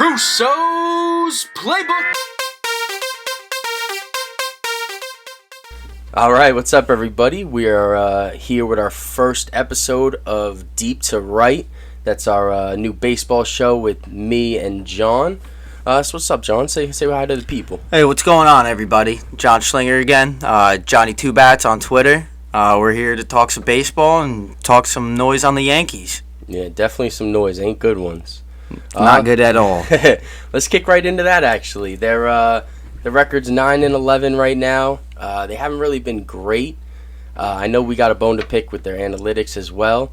Russo's Playbook. All right, what's up, everybody? We are here with our first episode of Deep to Right. That's our new baseball show with me and John. So what's up, John? Say hi to the people. Hey, what's going on, everybody? John Schlinger again. Johnny Two Bats on Twitter. We're here to talk some baseball and talk some noise on the Yankees. Yeah, definitely some noise. Ain't good ones. Not good at all. Let's kick right into that, actually. The record's 9-11 right now. They haven't really been great. I know we got a bone to pick with their analytics as well.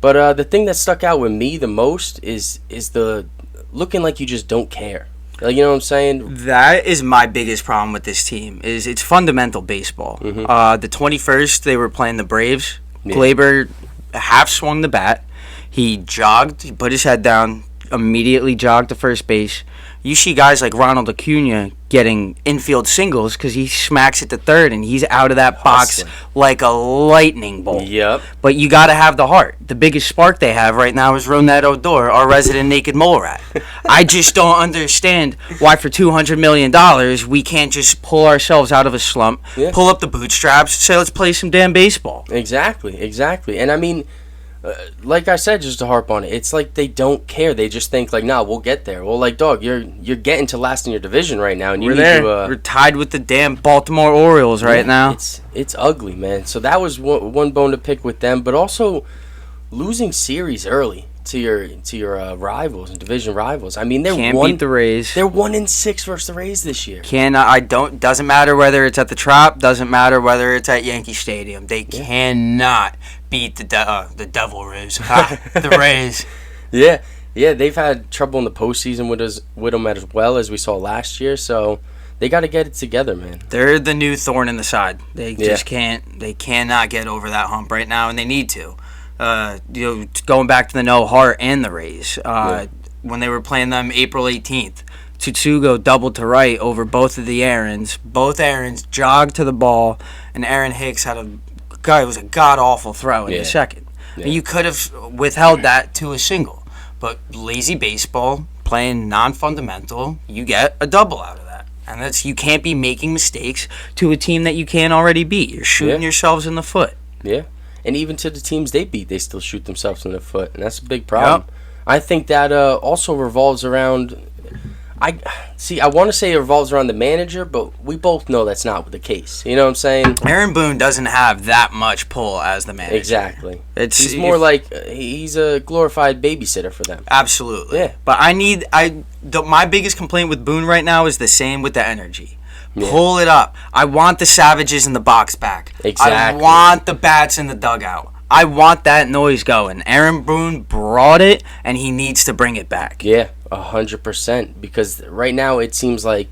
But the thing that stuck out with me the most is the looking like you just don't care. Like, you know what I'm saying? That is my biggest problem with this team. Is it's fundamental baseball. Mm-hmm. The 21st, they were playing the Braves. Yeah. Glaber half swung the bat. He jogged. He put his head down. Immediately jogged to first base. You see guys like Ronald Acuna getting infield singles because he smacks it to third and he's out of that box like a lightning bolt. Yep. But you got to have the heart. The biggest spark they have right now is Ronette Odor, our resident naked mole rat. I just don't understand why for $200 million we can't just pull ourselves out of a slump, pull up the bootstraps, say let's play some damn baseball. Exactly. And I mean, like I said, just to harp on it, it's like they don't care. They just think like, nah, we'll get there. Well, like, dog, you're getting to last in your division right now, and you We're need there. to. We're tied with the damn Baltimore Orioles right now. It's ugly, man. So that was one bone to pick with them, but also losing series early to your rivals and division rivals. I mean, Can't beat the Rays. They're 1-6 versus the Rays this year. Doesn't matter whether it's at the Trop, doesn't matter whether it's at Yankee Stadium. They cannot beat the Devil Rays. The Rays. Yeah, they've had trouble in the postseason with them as well as we saw last year. So they got to get it together, man. They're the new thorn in the side. They just can't. They cannot get over that hump right now, and they need to. Going back to the no heart and the Rays. When they were playing them April 18th, Tsutsugo doubled to right over both of the errands. Both errands jogged to the ball, and Aaron Hicks it was a god-awful throw in the second. Yeah. And you could have withheld that to a single. But lazy baseball, playing non-fundamental, you get a double out of that. And you can't be making mistakes to a team that you can't already beat. You're shooting yourselves in the foot. Yeah. And even to the teams they beat, they still shoot themselves in the foot. And that's a big problem. Yep. I think that also revolves around... I want to say it revolves around the manager, but we both know that's not the case. You know what I'm saying? Aaron Boone doesn't have that much pull as the manager. Exactly. He's more like he's a glorified babysitter for them. Absolutely. Yeah. But my biggest complaint with Boone right now is the same with the energy. Yeah. Pull it up. I want the Savages in the box back. Exactly. I want the bats in the dugout. I want that noise going. Aaron Boone brought it, and he needs to bring it back. Yeah, 100%. Because right now it seems like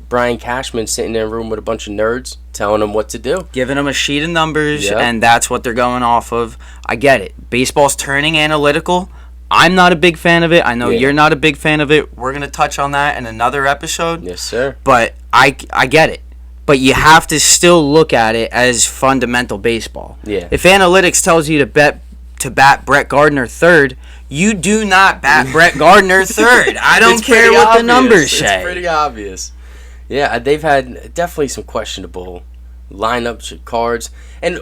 Brian Cashman's sitting in a room with a bunch of nerds telling him what to do. Giving them a sheet of numbers, and that's what they're going off of. I get it. Baseball's turning analytical. I'm not a big fan of it. I know you're not a big fan of it. We're going to touch on that in another episode. Yes, sir. But I get it. But you have to still look at it as fundamental baseball. Yeah. If analytics tells you to bat Brett Gardner third, you do not bat Brett Gardner third. I don't care what the numbers say. It's pretty obvious. Yeah, they've had definitely some questionable lineups, cards. And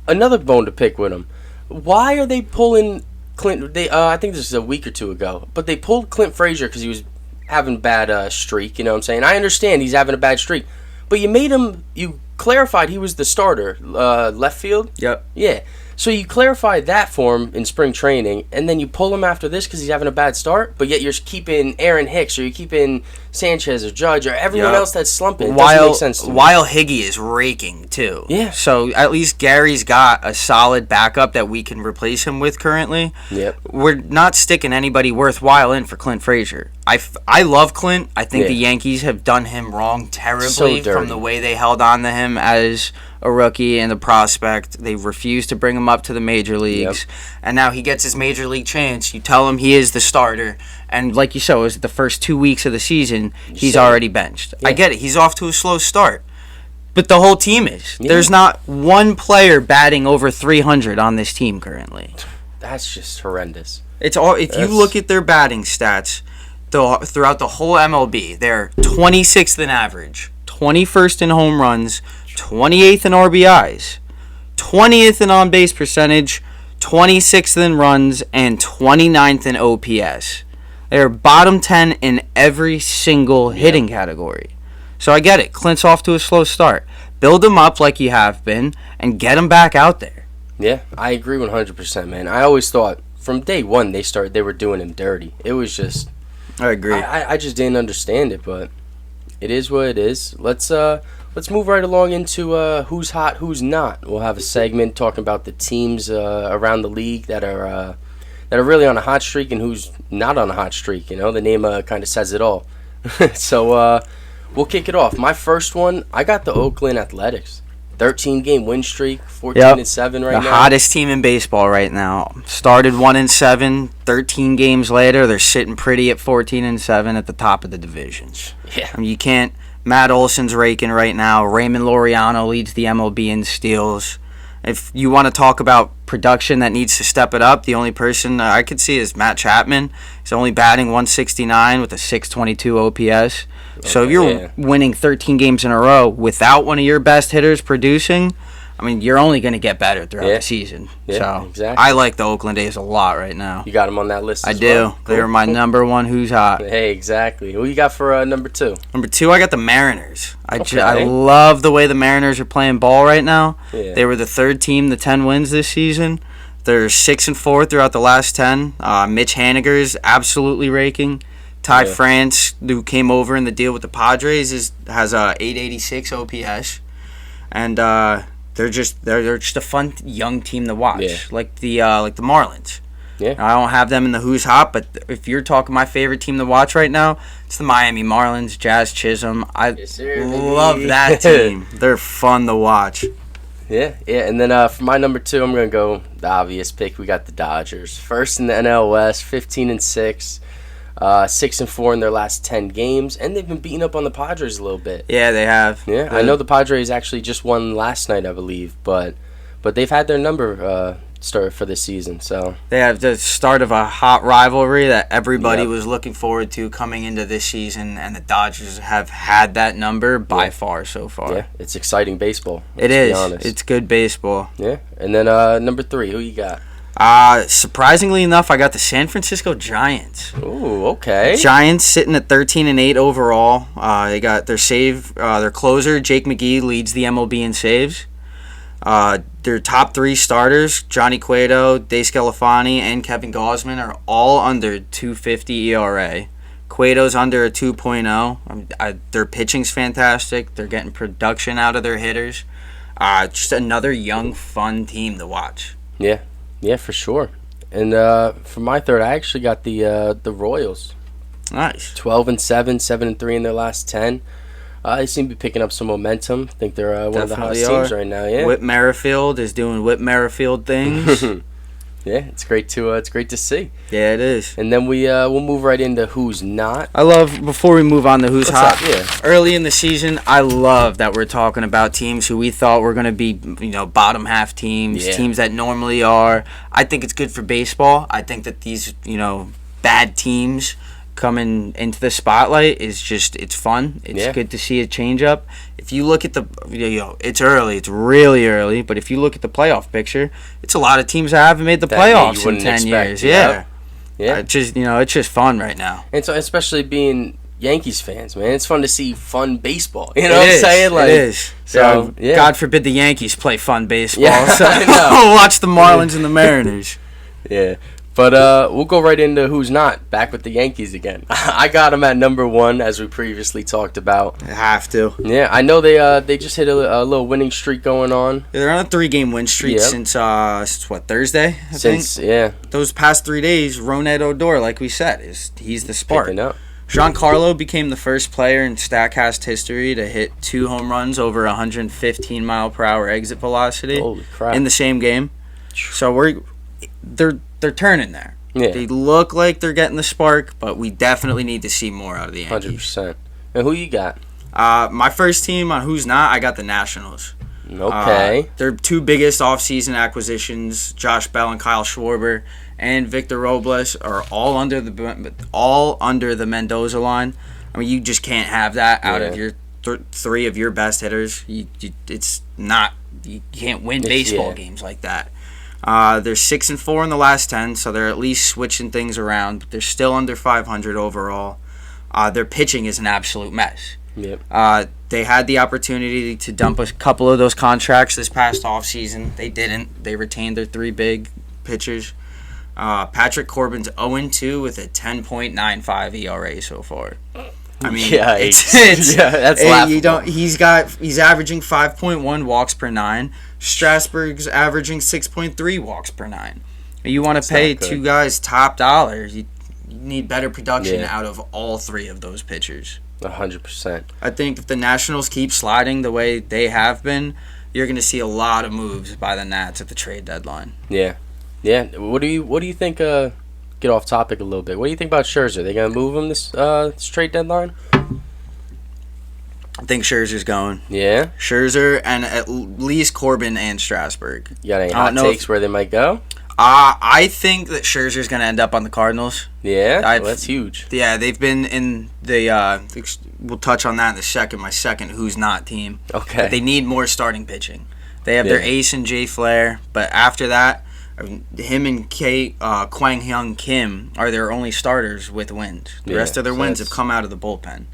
another bone to pick with them. Why are they pulling Clint? I think this is a week or two ago, but they pulled Clint Frazier because he was having a bad streak. You know what I'm saying? I understand he's having a bad streak. But you clarified he was the starter, left field? Yep. Yeah. So you clarified that for him in spring training, and then you pull him after this because he's having a bad start, but yet you're keeping Aaron Hicks, or you're keeping Sanchez or Judge or everyone else that's slumping. It doesn't make sense to me. While Higgy is raking, too. Yeah. So at least Gary's got a solid backup that we can replace him with currently. Yep. We're not sticking anybody worthwhile in for Clint Frazier. I love Clint. I think the Yankees have done him wrong terribly from the way they held on to him as a rookie and a prospect. They refused to bring him up to the major leagues. Yep. And now he gets his major league chance. You tell him he is the starter. And like you said, it was the first 2 weeks of the season, he's already benched. Yeah. I get it. He's off to a slow start. But the whole team is. Yeah. There's not one player batting over 300 on this team currently. That's just horrendous. If you look at their batting stats, throughout the whole MLB, they're 26th in average, 21st in home runs, 28th in RBIs, 20th in on-base percentage, 26th in runs, and 29th in OPS. They're bottom 10 in every single hitting category. So I get it. Clint's off to a slow start. Build him up like you have been and get him back out there. Yeah, I agree 100%, man. I always thought from day one they were doing him dirty. It was just... I agree. I just didn't understand it, but it is what it is. Let's move right along into who's hot, who's not. We'll have a segment talking about the teams around the league that are really on a hot streak and who's not on a hot streak. You know, the name kind of says it all. So we'll kick it off. My first one, I got the Oakland Athletics. 13-game win streak, 14-7 right now. The hottest team in baseball right now. Started 1-7, 13 games later, they're sitting pretty at 14-7 at the top of the division. Yeah. I mean, you can't. Matt Olson's raking right now. Raymond Laureano leads the MLB in steals. If you want to talk about production that needs to step it up, the only person I could see is Matt Chapman. He's only batting 169 with a 622 OPS. So if you're winning 13 games in a row without one of your best hitters producing, I mean, you're only going to get better throughout the season. Yeah, so exactly. I like the Oakland A's a lot right now. You got them on that list I as do. well? Cool. They're my number one who's hot. Hey, exactly. Who you got for number 2? Number 2, I got the Mariners. Okay. I love the way the Mariners are playing ball right now. Yeah. They were the third team to 10 wins this season. They're 6-4 throughout the last 10. Mitch Haniger's absolutely raking. Ty France, who came over in the deal with the Padres, has a 886 OPS, and they're just a fun young team to watch, like the Marlins. Yeah, I don't have them in the who's hot, but if you're talking my favorite team to watch right now, it's the Miami Marlins. Jazz Chisholm, I love that team. They're fun to watch. Yeah, and then for my number 2, I'm gonna go the obvious pick. We got the Dodgers, first in the NL West, 15-6. 6-4 in their last 10 games, and they've been beating up on the Padres a little bit. Yeah, they have. Yeah, I know the Padres actually just won last night, I believe, but they've had their number start for this season. So they have the start of a hot rivalry that everybody was looking forward to coming into this season, and the Dodgers have had that number by far so far. Yeah, it's exciting baseball. It is. It's good baseball. Yeah, and then number 3, who you got? Surprisingly enough, I got the San Francisco Giants. Ooh, okay. Giants sitting at 13-8 overall. They got their closer Jake McGee leads the MLB in saves. Their top 3 starters, Johnny Cueto, Dave Scalafani, and Kevin Gausman, are all under 2.50 ERA. Cueto's under a 2.0. Their pitching's fantastic. They're getting production out of their hitters. Just another young, fun team to watch. Yeah, for sure. And for my third, I actually got the Royals. Nice. 12-7, 7-3 in their last 10. They seem to be picking up some momentum. I think they're one of the hottest teams right now. Yeah. Whit Merrifield is doing Whit Merrifield things. Yeah, it's great to see. Yeah, it is. And then we'll move right into who's not. I love, before we move on to who's hot, Yeah. Early in the season, I love that we're talking about teams who we thought were going to be, bottom half teams, teams that normally are. I think it's good for baseball. I think that these, bad teams coming into the spotlight is just, it's fun. It's good to see a change up. If you look at the, it's early, it's really early, but if you look at the playoff picture, it's a lot of teams that haven't made the playoffs in 10 years. Yeah. It's just fun right now. And so, especially being Yankees fans, man, it's fun to see fun baseball. You know what I'm saying? It is. So, God forbid the Yankees play fun baseball. Yeah, so watch the Marlins and the Mariners. Yeah. But we'll go right into who's not. Back with the Yankees again. I got them at number 1, as we previously talked about. I have to. Yeah, I know they just hit a little winning streak going on. They're on a 3-game win streak since Thursday? I think. Those past 3 days, Roned Odor, like we said, he's the spark. Picking up. Giancarlo became the first player in StatCast history to hit 2 home runs over 115 mile per hour exit velocity. Holy crap. In the same game. So they're turning there. Yeah. They look like they're getting the spark, but we definitely need to see more out of the Yankees. 100%. And who you got? My first team on who's not, I got the Nationals. Okay. Their 2 biggest offseason acquisitions, Josh Bell and Kyle Schwarber, and Victor Robles are all under the Mendoza line. I mean, you just can't have that out of your three of your best hitters. You can't win baseball games like that. They're 6-4 in the last 10, so they're at least switching things around. But they're still under 500 overall. Their pitching is an absolute mess. Yep. They had the opportunity to dump a couple of those contracts this past offseason. They didn't. They retained their three big pitchers. Patrick Corbin's 0-2 with a 10.95 ERA so far. I mean, that's laughable. He's averaging 5.1 walks per 9. Strasburg's averaging 6.3 walks per 9. You want to pay two guys top dollar. You need better production out of all three of those pitchers. 100%. I think if the Nationals keep sliding the way they have been, you're going to see a lot of moves by the Nats at the trade deadline. Yeah. What do you think? Get off topic a little bit. What do you think about Scherzer? Are they going to move him this trade deadline? I think Scherzer's going. Yeah? Scherzer and at least Corbin and Strasburg. You got any hot takes where they might go? I think that Scherzer's going to end up on the Cardinals. Yeah? Well, that's huge. Yeah, they've been in the we'll touch on that in a second, my second who's not team. Okay. But they need more starting pitching. They have their ace in Jay Flair, but after that, him and Kwang Hyun Kim are their only starters with wins. The rest of their wins have come out of the bullpen.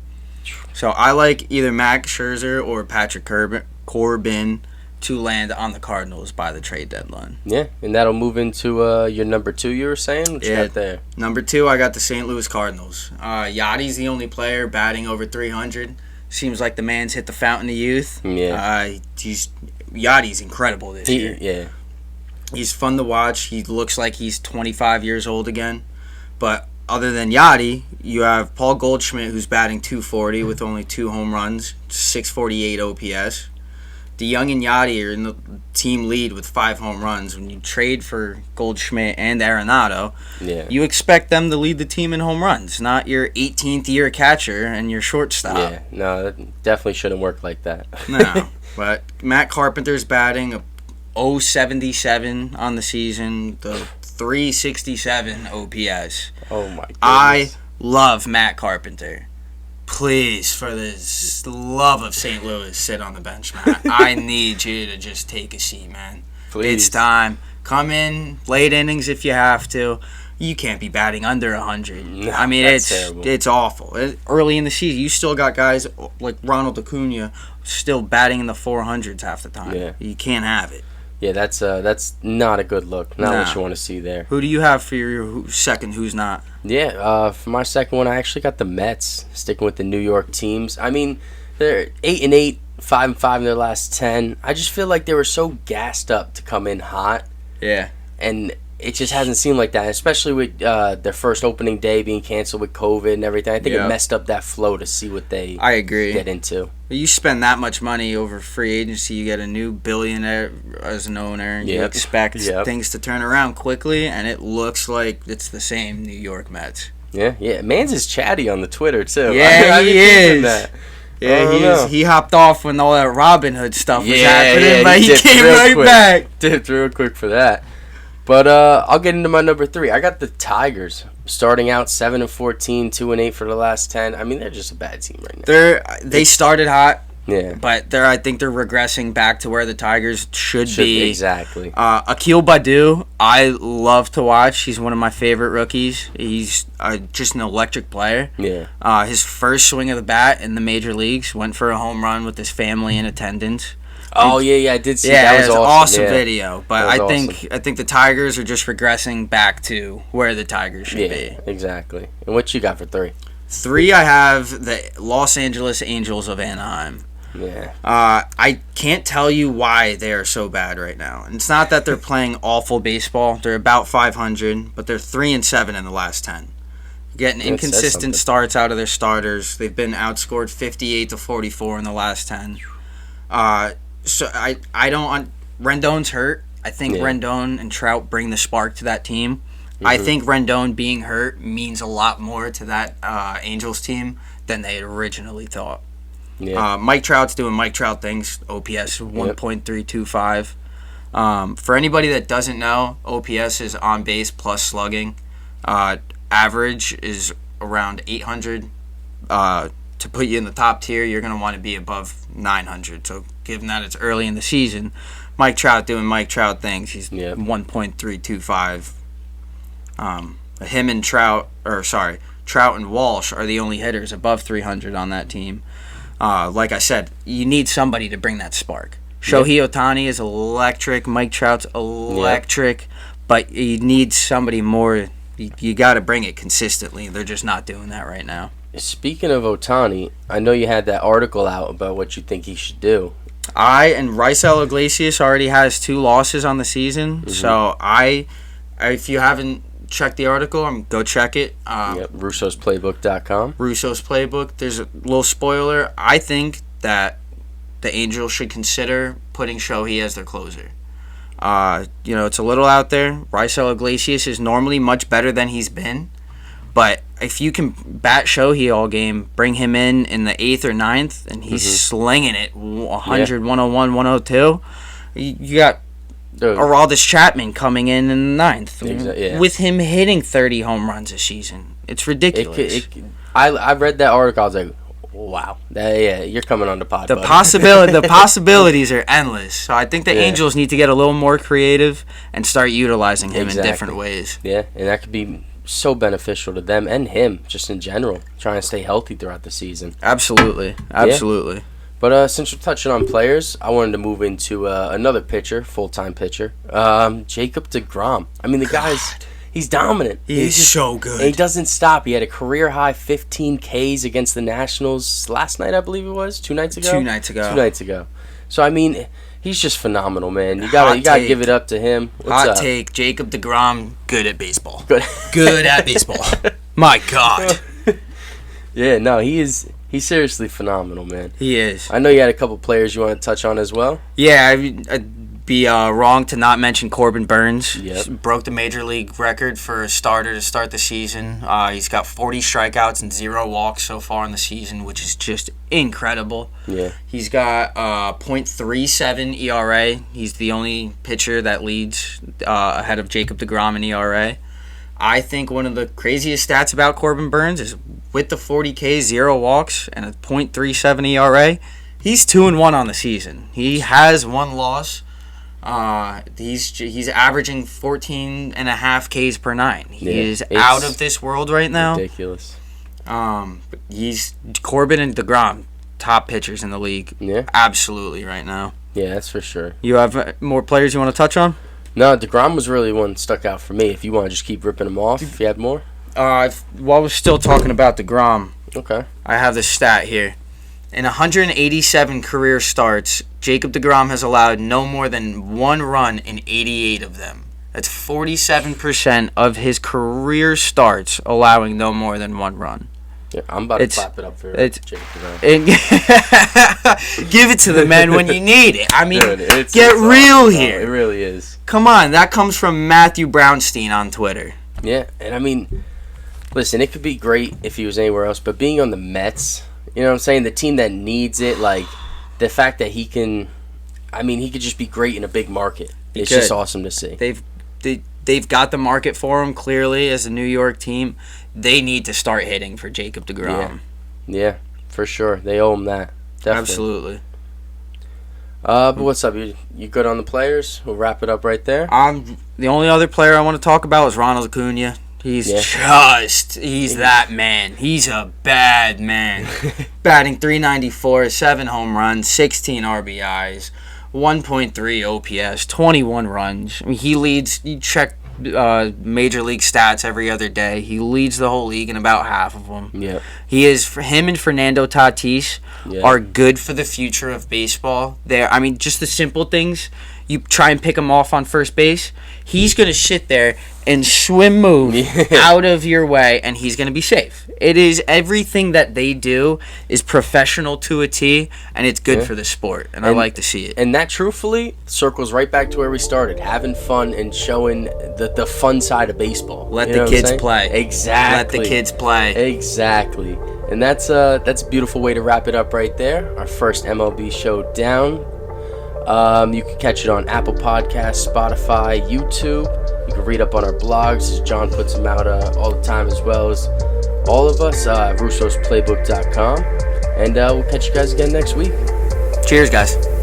So I like either Max Scherzer or Patrick Corbin to land on the Cardinals by the trade deadline. Yeah, and that'll move into your number 2 you were saying? What you got there? Number 2, I got the St. Louis Cardinals. Yachty's the only player batting over 300. Seems like the man's hit the fountain of youth. Yeah. Yachty's incredible this year. Yeah. He's fun to watch. He looks like he's 25 years old again. But other than Yachty, you have Paul Goldschmidt, who's batting 240 with only 2 home runs, 648 OPS. DeYoung and Yachty are in the team lead with 5 home runs. When you trade for Goldschmidt and Arenado, you expect them to lead the team in home runs, not your 18th year catcher and your shortstop. Yeah, no, that definitely shouldn't work like that. No, but Matt Carpenter's batting a .077 on the season, the 367 OPS. Oh my goodness. I love Matt Carpenter. Please, for the love of St. Louis, sit on the bench, Matt. I need you to just take a seat, man. Please. It's time. Come in, late innings if you have to. You can't be batting under 100. No, I mean, terrible. It's awful. Early in the season, you still got guys like Ronald Acuna still batting in the 400s half the time. Yeah. You can't have it. Yeah, that's not a good look. Not what you want to see there. Who do you have for your second who's not? Yeah, for my second one, I actually got the Mets, sticking with the New York teams. I mean, they're 8-8, 5-5 in their last 10. I just feel like they were so gassed up to come in hot. Yeah. And it just hasn't seemed like that, especially with their first opening day being canceled with COVID and everything. I think it messed up that flow to see what they get into. You spend that much money over free agency, you get a new billionaire as an owner, and you expect things to turn around quickly, and it looks like it's the same New York Mets. Yeah. Mans is chatty on the Twitter, too. Yeah, he is. Yeah, he hopped off when all that Robin Hood stuff was happening, but he came right back. Dipped real quick for that. But I'll get into my number 3. I got the Tigers, starting out 7-14, 2-8 for the last 10. I mean, they're just a bad team right now. They started hot. Yeah. But I think they're regressing back to where the Tigers should be. Exactly. Akil Baddoo, I love to watch. He's one of my favorite rookies. He's just an electric player. Yeah. His first swing of the bat in the major leagues went for a home run with his family in attendance. Oh yeah, I did see that. That was an awesome yeah. video. But I think the Tigers are just regressing back to where the Tigers should be. Exactly. And what you got for 3? 3, I have the Los Angeles Angels of Anaheim. Yeah. I can't tell you why they are so bad right now. And it's not that they're playing awful baseball. They're about 500, but they're 3-7 in the last 10. Getting inconsistent starts out of their starters. They've been outscored 58-44 in the last 10. So I don't. Rendon's hurt. I think Rendon and Trout bring the spark to that team. Mm-hmm. I think Rendon being hurt means a lot more to that Angels team than they had originally thought. Yeah. Mike Trout's doing Mike Trout things. OPS 1.325. For anybody that doesn't know, OPS is on base plus slugging. Average is around 800. To put you in the top tier, you're going to want to be above 900. So given that it's early in the season, Mike Trout doing Mike Trout things. He's 1.325. Him and Trout and Walsh are the only hitters above 300 on that team. Like I said, you need somebody to bring that spark. Shohei Ohtani is electric. Mike Trout's electric. But you need somebody more. You got to bring it consistently. They're just not doing that right now. Speaking of Ohtani, I know you had that article out about what you think he should do. Raisel Iglesias already has 2 losses on the season. Mm-hmm. So if you haven't checked the article, go check it. Russo'sPlaybook.com. Russo's Playbook. There's a little spoiler. I think that the Angels should consider putting Shohei as their closer. It's a little out there. Raisel Iglesias is normally much better than he's been. But if you can bat Shohei all game, bring him in the 8th or 9th, and he's slinging it 100, 101, 102, you got Aroldis Chapman coming in the 9th with him hitting 30 home runs a season. It's ridiculous. I read that article. I was like, wow. You're coming on the pod. The possibilities are endless. So I think the Angels need to get a little more creative and start utilizing him in different ways. Yeah, and that could be so beneficial to them and him just in general, trying to stay healthy throughout the season. Absolutely. Yeah. But since we're touching on players, I wanted to move into another pitcher, full-time pitcher, Jacob deGrom. I mean, he's dominant. He's so good. And he doesn't stop. He had a career-high 15 Ks against the Nationals last night, I believe it was, 2 nights ago? 2 nights ago. 2 nights ago. So, I mean, he's just phenomenal, man. You gotta give it up to him. Hot take, Jacob deGrom, good at baseball. Good at baseball. My God. Yeah, no, he's seriously phenomenal, man. He is. I know you had a couple players you want to touch on as well. Yeah, I'd be wrong to not mention Corbin Burns. Yep. Broke the major league record for a starter to start the season. He's got 40 strikeouts and 0 walks so far in the season, which is just incredible. Yeah. He's got .37 ERA. He's the only pitcher that leads ahead of Jacob deGrom in ERA. I think one of the craziest stats about Corbin Burns is with the 40K, 0 walks, and a .37 ERA, he's 2-1 on the season. He has 1 loss. He's averaging 14.5 Ks per 9. He is out of this world right now. Ridiculous. He's Corbin and deGrom, top pitchers in the league. Yeah. Absolutely right now. Yeah, that's for sure. You have more players you want to touch on? No, deGrom was really one that stuck out for me. If you want to just keep ripping them off, if you had more. While we're still talking about deGrom, okay, I have this stat here. In 187 career starts, Jacob deGrom has allowed no more than 1 run in 88 of them. That's 47% of his career starts allowing no more than 1 run. Yeah, I'm about to clap it up for Jacob deGrom. Give it to the man when you need it. I mean, dude, it's real here. It really is. Come on, that comes from Matthew Brownstein on Twitter. Yeah, and I mean, listen, it could be great if he was anywhere else, but being on the Mets, you know what I'm saying? The team that needs it, like, the fact that he could just be great in a big market. It's just awesome to see. They've got the market for him, clearly, as a New York team. They need to start hitting for Jacob deGrom. Yeah, for sure. They owe him that. Definitely. Absolutely. But what's up? You good on the players? We'll wrap it up right there. The only other player I want to talk about is Ronald Acuna. He's that man. He's a bad man. Batting .394, 7 home runs, 16 RBIs, 1.3 OPS, 21 runs. I mean, he leads. You check major league stats every other day. He leads the whole league in about half of them. Yeah. Him and Fernando Tatis are good for the future of baseball. Just the simple things. You try and pick him off on first base, he's going to sit there and move out of your way, and he's going to be safe. It is everything that they do is professional to a T, and it's good for the sport, and I like to see it. And that, truthfully, circles right back to where we started, having fun and showing the fun side of baseball. Let the kids play. Exactly. Let the kids play. Exactly. And that's a beautiful way to wrap it up right there. Our first MLB show down. You can catch it on Apple Podcasts, Spotify, YouTube. You can read up on our blogs. John puts them out all the time, as well as all of us at Russo'sPlaybook.com. And we'll catch you guys again next week. Cheers, guys.